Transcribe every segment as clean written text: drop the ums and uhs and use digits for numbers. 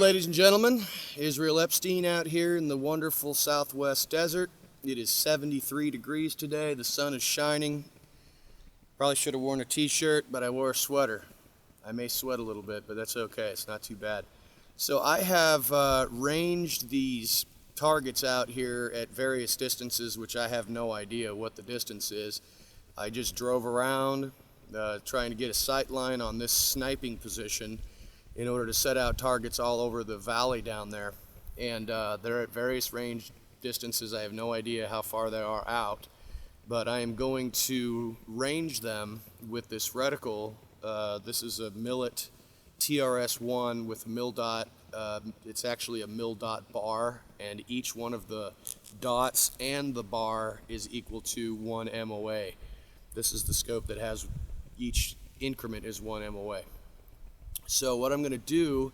ladies and gentlemen, Israel Epstein out here in the wonderful southwest desert. It is 73 degrees today. The sun is shining. Probably should have worn a t-shirt, but I wore a sweater. I may sweat a little bit, but that's okay. It's not too bad. So I have ranged these targets out here at various distances, which I have no idea what the distance is. I just drove around trying to get a sight line on this sniping position in order to set out targets all over the valley down there. And they're at various range distances. I have no idea how far they are out, but I am going to range them with this reticle. This is a Millet TRS-1 with a mil dot. It's actually a mil dot bar, and each one of the dots and the bar is equal to 1 MOA. This is the scope that has each increment is 1 MOA. So what I'm going to do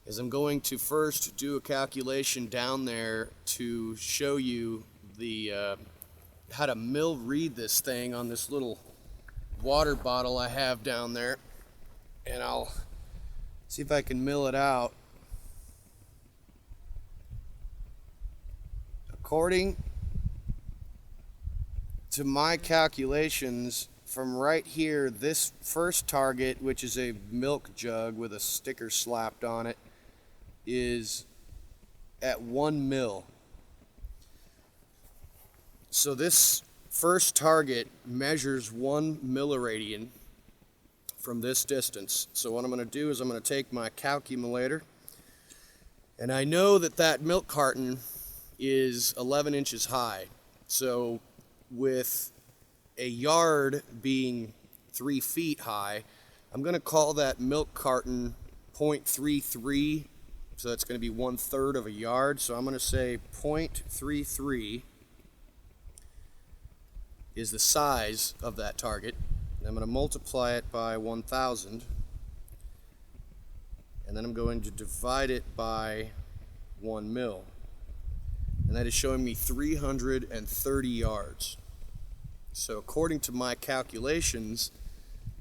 is I'm going to first do a calculation down there to show you the how to mill read this thing on this little water bottle I have down there, and I'll see if I can mill it out. According to my calculations, from right here, this first target, which is a milk jug with a sticker slapped on it, is at 1 mil. So this first target measures 1 milliradian from this distance. So what I'm going to do is I'm going to take my calculator, and I know that that milk carton is 11 inches high. So with a yard being 3 feet high, I'm going to call that milk carton 0.33, so that's going to be 1/3 of a yard. So I'm going to say 0.33 is the size of that target. I'm going to multiply it by 1,000, and then I'm going to divide it by 1 mil, and that is showing me 330 yards. So according to my calculations,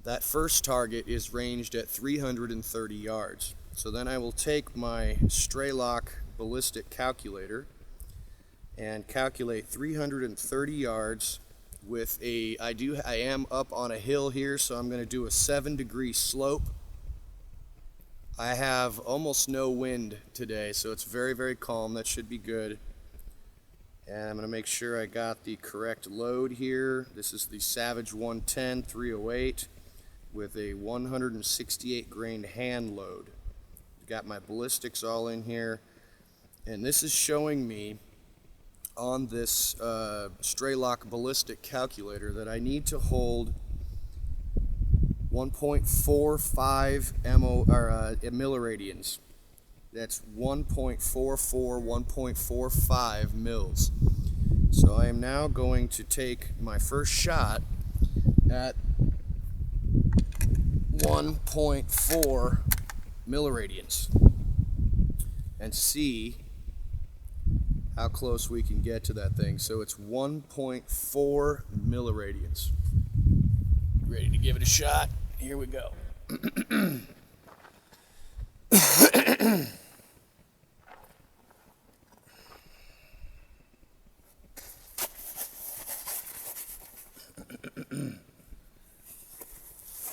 that first target is ranged at 330 yards. So then I will take my Straylock ballistic calculator and calculate 330 yards with I am up on a hill here, so I'm going to do a 7-degree slope. I have almost no wind today, so it's very, very calm. That should be good. And I'm going to make sure I got the correct load here. This is the Savage 110 308 with a 168 grain hand load. Got my ballistics all in here, and this is showing me on this Straylock ballistic calculator that I need to hold 1.45 milliradians. That's 1.45 mils. So I am now going to take my first shot at 1.4 milliradians and see how close we can get to that thing. So it's 1.4 milliradians. Ready to give it a shot? Here we go. A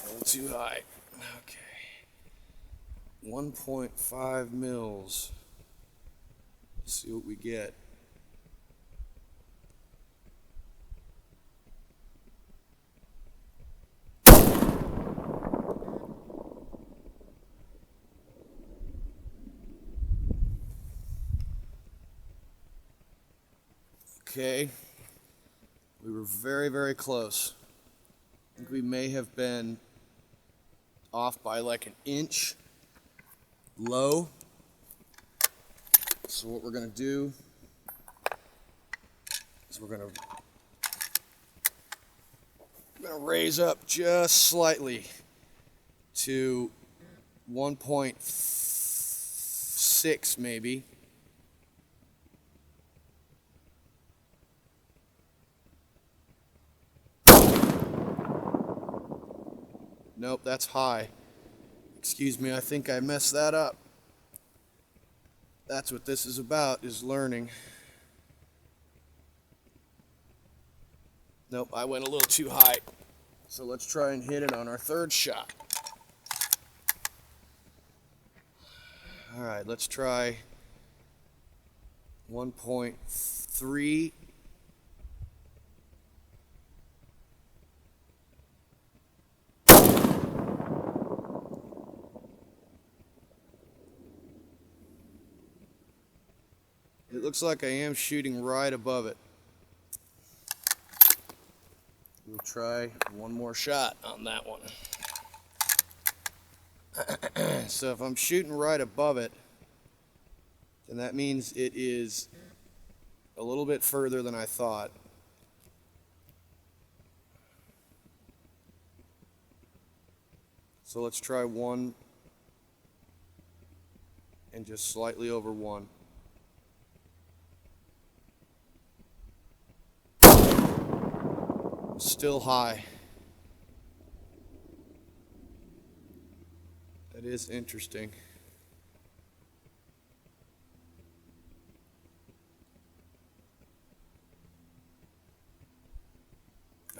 little too high. Okay. 1.5 mils. Let's see what we get. Okay, we were very, very close. I think we may have been off by like an inch low. So what we're going to do is we're going to raise up just slightly to 1.6 maybe. Nope, that's high. Excuse me, I think I messed that up. That's what this is about, is learning. Nope, I went a little too high. So let's try and hit it on our third shot. All right, let's try 1.3. It looks like I am shooting right above it. We'll try one more shot on that one. So if I'm shooting right above it, then that means it is a little bit further than I thought. So let's try 1 and just slightly over 1. Still high. That is interesting.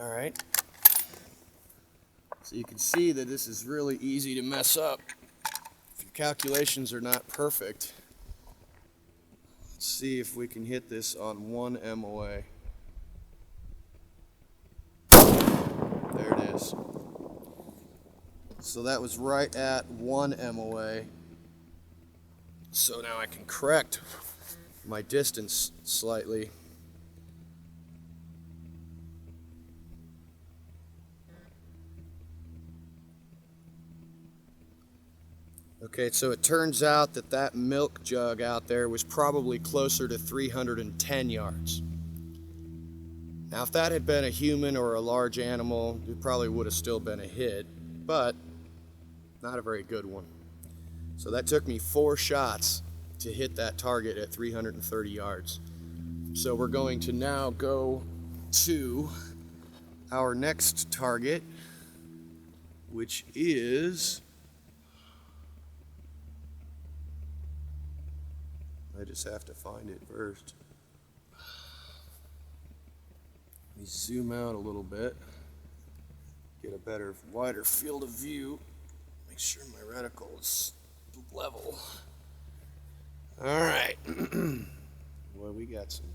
All right. So you can see that this is really easy to mess up if your calculations are not perfect. Let's see if we can hit this on 1 MOA. There it is. So that was right at 1 MOA. So now I can correct my distance slightly. Okay, so it turns out that that milk jug out there was probably closer to 310 yards. Now, if that had been a human or a large animal, it probably would have still been a hit, but not a very good one. So that took me 4 shots to hit that target at 330 yards. So we're going to now go to our next target, which is... I just have to find it first. Let me zoom out a little bit, get a better, wider field of view, make sure my reticle is level. All right. Well, we got some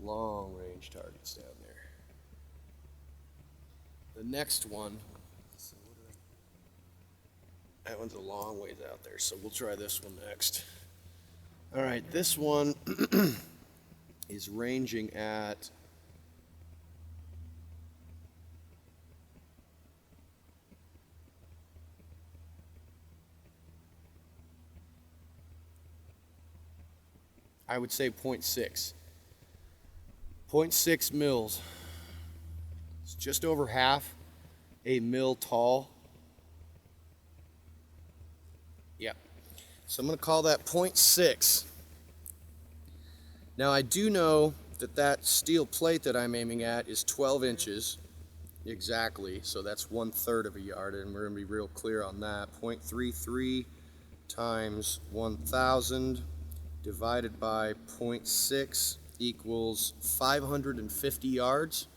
long range targets down there. The next one, that one's a long ways out there, so we'll try this one next. All right, this one is ranging at I would say 0.6. 0.6 mils. It's just over half a mil tall. Yep. So I'm going to call that 0.6. Now I do know that that steel plate that I'm aiming at is 12 inches exactly, so that's 1/3 of a yard, and we're going to be real clear on that. 0.33 times 1,000 divided by 0.6 equals 550 yards.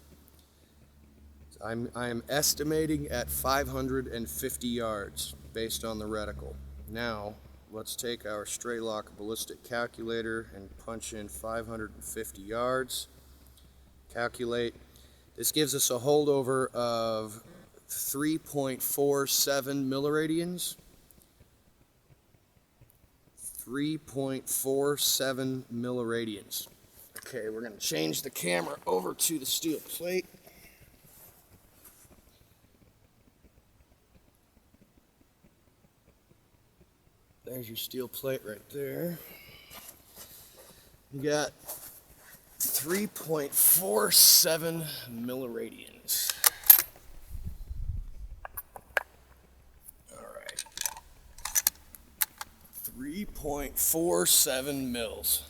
I'm estimating at 550 yards based on the reticle. Now, let's take our straight lock ballistic calculator and punch in 550 yards. Calculate. This gives us a holdover of 3.47 milliradians. 3.47 milliradians. Okay, we're going to change the camera over to the steel plate. There's your steel plate right there. You got 3.47 milliradians. All right. 3.47 mils.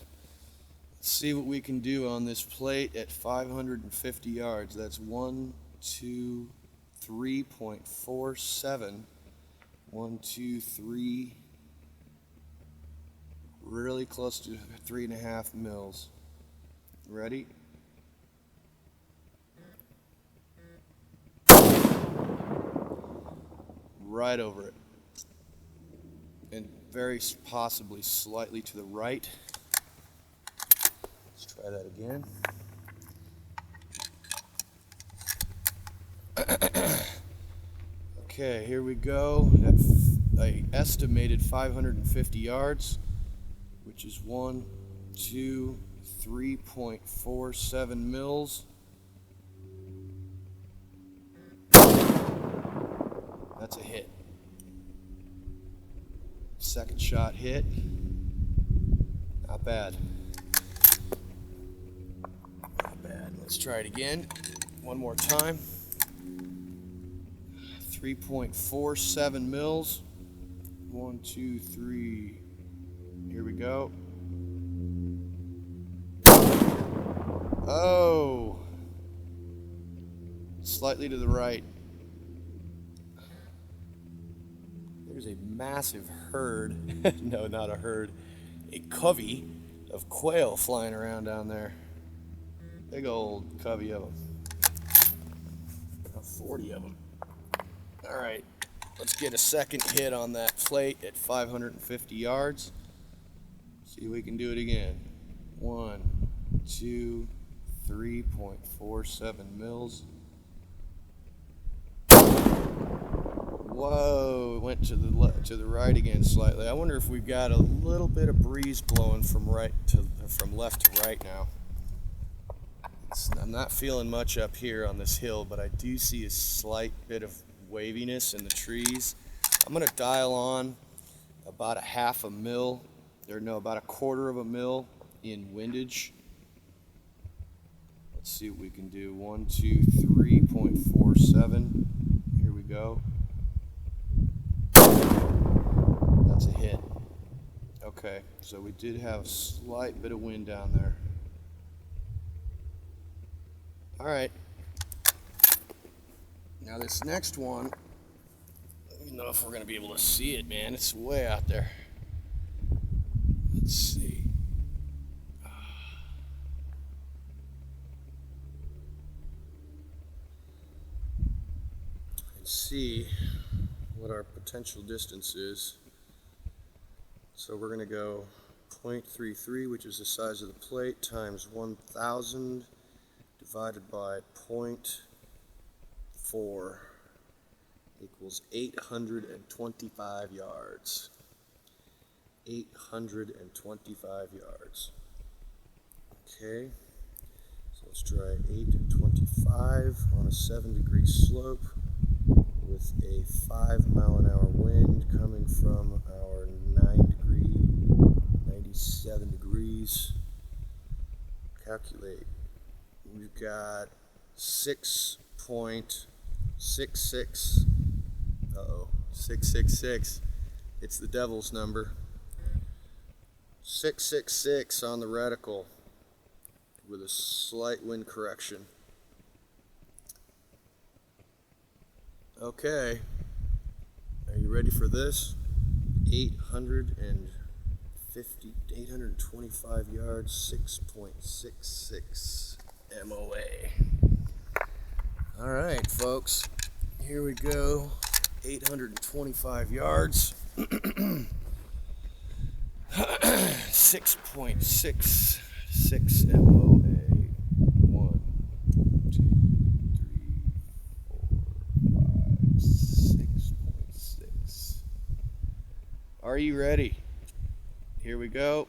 Let's see what we can do on this plate at 550 yards. That's 3.47. 1, 2, 3. really close to 3.5 mils. Ready? Right over it. And very possibly slightly to the right. Let's try that again. Okay, here we go. I estimated 550 yards, which is 3.47 mils. That's a hit. Second shot hit. Not bad. Not bad. Let's try it again. One more time. 3.47 mils. 1, 2, 3. Here we go. Oh! Slightly to the right. There's a massive herd. No, not a herd. A covey of quail flying around down there. Big old covey of them. About 40 of them. All right, let's get a second hit on that plate at 550 yards. See if we can do it again. 1, 2, 3.47 mils. Whoa, it went to the right again slightly. I wonder if we've got a little bit of breeze blowing from left to right now. I'm not feeling much up here on this hill, but I do see a slight bit of waviness in the trees. I'm going to dial on about about a 1/4 mil in windage. Let's see what we can do. 1, 2, 3.47. Here we go. That's a hit. Okay, so we did have a slight bit of wind down there. All right. Now this next one, I don't know if we're going to be able to see it, man. It's way out there. Let's see. Let's see what our potential distance is. So we're going to go 0.33, which is the size of the plate, times 1,000 divided by 0.4 equals 825 yards. 825 yards. Okay, so let's try 825 on a 7-degree slope with a 5-mile-an-hour wind coming from our 97 degrees. Calculate. We've got 6.66. Uh-oh, 666. It's the devil's number. 666 on the reticle with a slight wind correction. Okay, are you ready for this? 825 yards, 6.66 MOA. All right, folks, here we go. 825 yards. 6.66 MOA. 1, 2, 3, 4, 5, 6.6. Are you ready? Here we go.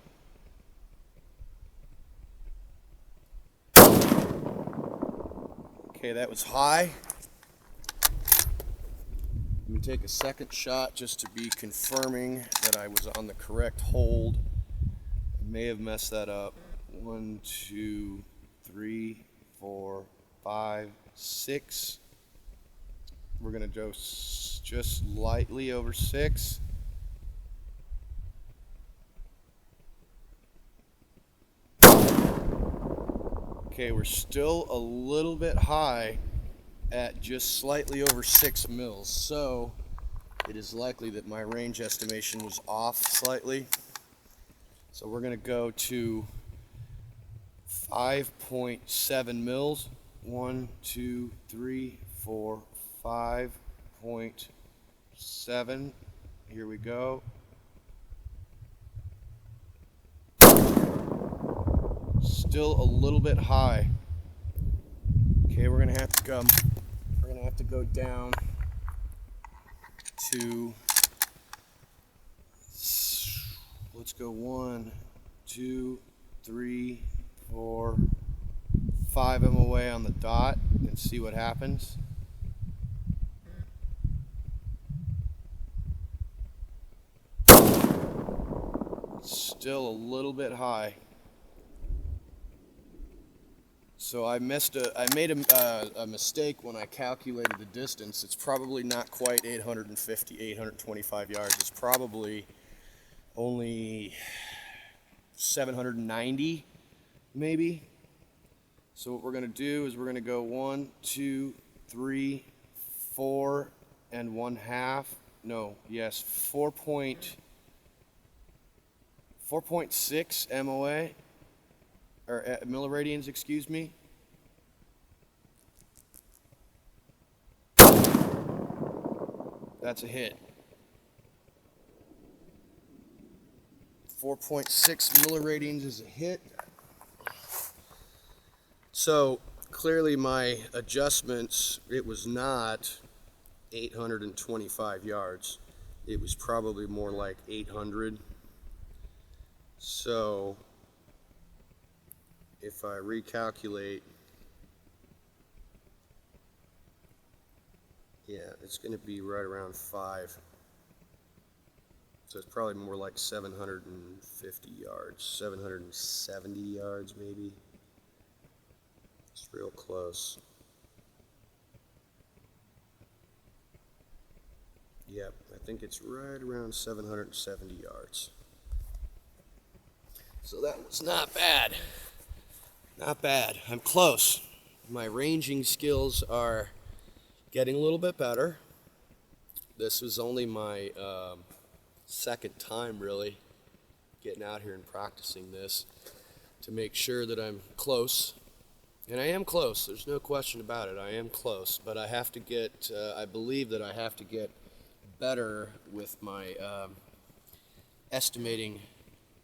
Okay, that was high. Let me take a second shot just to be confirming that I was on the correct hold. I may have messed that up. 1, 2, 3, 4, 5, 6. We're going to go just lightly over 6. Okay, we're still a little bit high at just slightly over 6 mils, so it is likely that my range estimation was off slightly. So we're going to go to 5.7 mils. 1, 2, 3, 4, 5.7. Here we go. Still a little bit high. Okay, we're gonna have to go down to, let's go 1, 2, 3, 4, 5 MOA on the dot and see what happens. Still a little bit high. So I made a mistake when I calculated the distance. It's probably not quite 850, 825 yards. It's probably only 790, maybe. So what we're going to do is we're going to go 1, 2, 3, 4 and 1/2. No, yes, 4.6 MOA. Or milliradians, excuse me. That's a hit. 4.6 milliradians is a hit. So clearly my adjustments, it was not 825 yards. It was probably more like 800. So if I recalculate, yeah, it's going to be right around 5. So it's probably more like 750 yards, 770 yards maybe. It's real close. Yep, I think it's right around 770 yards. So that was not bad. Not bad. I'm close. My ranging skills are getting a little bit better. This was only my second time really getting out here and practicing this to make sure that I'm close. And I am close. There's no question about it. I am close. But I have to get, I believe that I have to get better with my estimating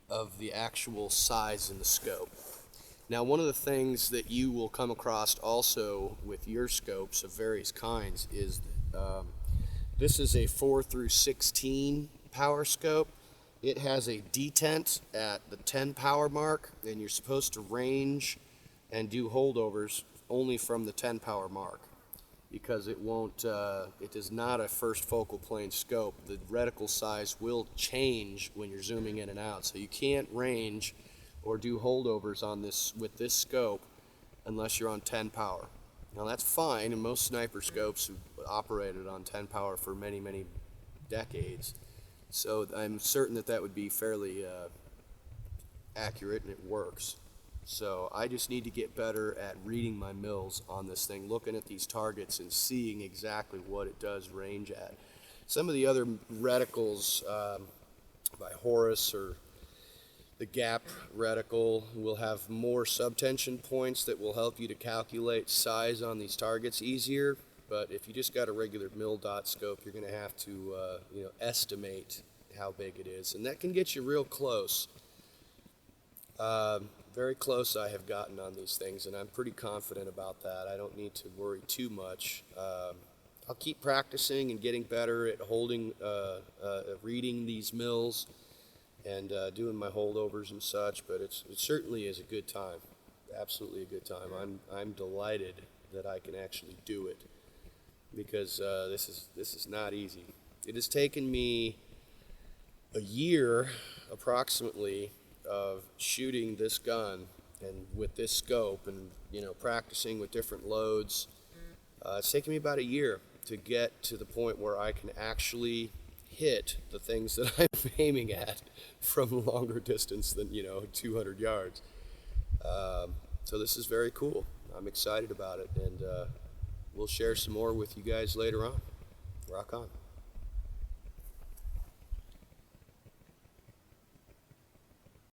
of the actual size in the scope. Now, one of the things that you will come across also with your scopes of various kinds is that this is a 4/16 power scope. It has a detent at the 10 power mark, and you're supposed to range and do holdovers only from the 10 power mark because it won't, it is not a first focal plane scope. The reticle size will change when you're zooming in and out, so you can't range or do holdovers on this with this scope unless you're on 10 power. Now that's fine, and most sniper scopes have operated on 10 power for many, many decades. So I'm certain that that would be fairly accurate, and it works. So I just need to get better at reading my mills on this thing, looking at these targets and seeing exactly what it does range at. Some of the other reticles by Horus or the gap reticle will have more subtension points that will help you to calculate size on these targets easier. But if you just got a regular mill dot scope, you're going to have to estimate how big it is, and that can get you real close. Very close I have gotten on these things, and I'm pretty confident about that. I don't need to worry too much. I'll keep practicing and getting better at holding, reading these mills and doing my holdovers and such, but it certainly is a good time. Absolutely a good time. I'm delighted that I can actually do it because this is not easy. It has taken me a year approximately of shooting this gun and with this scope and practicing with different loads. It's taken me about a year to get to the point where I can actually hit the things that I'm aiming at from a longer distance than 200 yards. So this is very cool. I'm excited about it, and we'll share some more with you guys later on. Rock on.